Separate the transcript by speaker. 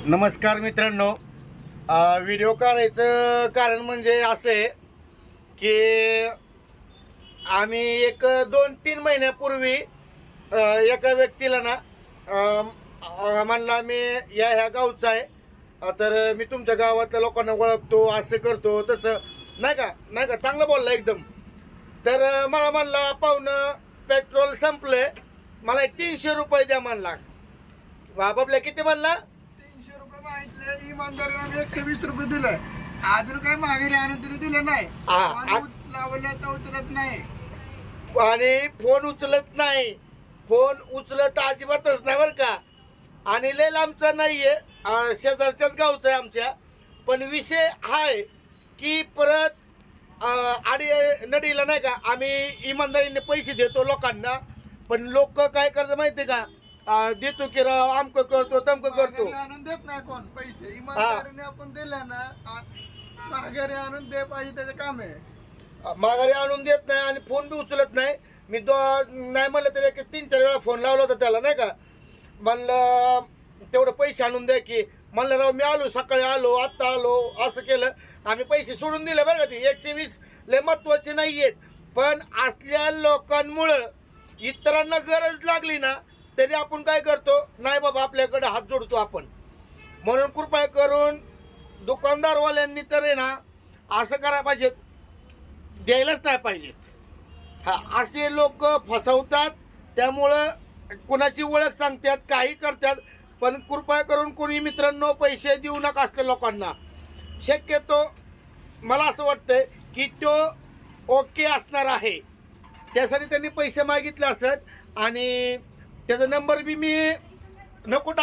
Speaker 1: नमस्कार मित्रांनो, व्हिडिओ करायचं कारण म्हणजे असे की आम्ही एक 2-3 महिन्यापूर्वी एका व्यक्तीला ना म्हणला मी ह्या गावचा आहे, तर मी तुमच्या गावातल्या लोकांना ओळखतो, असं करतो तसं नाही का चांगलं बोलला एकदम. तर मला म्हणला पाहुणं पेट्रोल संपले, मला 300 रुपये द्या म्हणला. बाबल्या किती म्हणला?
Speaker 2: 300 रुपये मागितले, इमानदारीने 120 रुपये दिले. अजून काही माघारी आणून तरी दिले नाही. लावलं तर उचलत नाही
Speaker 1: आणि फोन उचलत नाही, फोन उचलत अजिबातच नाही बरं का. आणि लय लांबचा नाहीये, शेजारच्याच गावचा आहे आमच्या. पण विषय हाय की परत आडी नडीला नाही का आम्ही इमानदारीने पैसे देतो लोकांना, पण लोक काय करतात माहितीये का, देतो की राव आमकं करतो तमकं करतो,
Speaker 2: माघारी आणून देत नाही कोण पैसे. इमानदारीने आपण दिले ना, माघारी आणून दे पाहिजे, त्याचं काम आहे.
Speaker 1: माघारी आणून देत नाही आणि फोन बी उचलत नाही. मी नाही म्हणलं तरी 3-4 वेळा फोन लावला होता त्याला नाही का. म्हणलं तेवढं पैसे आणून द्या की. म्हणलं राव मी आलो, सकाळी आलो, आत्ता आलो, असं केलं. आम्ही पैसे सोडून दिले बरं का. ती 120 लय महत्वाचे नाही आहेत, पण असल्या लोकांमुळं इतरांना गरज लागली ना तरी आपण काय करतो, नाही बाबा आपल्याकडे हात जोडतो आपण. म्हणून कृपया करून दुकानदारवाल्यांनी तर आहे ना असं करायला पाहिजेत, द्यायलाच नाही पाहिजेत. असे लोक फसवतात, त्यामुळं कुणाची ओळख सांगतात, काही करतात. पण कृपया करून कोणी मित्रांनो पैसे देऊ नका असल्या लोकांना. शक्यतो मला असं वाटतंय की तो ओके असणार आहे, त्यासाठी त्यांनी पैसे मागितले असत. आणि त्याचा नंबर बी मी नको टाक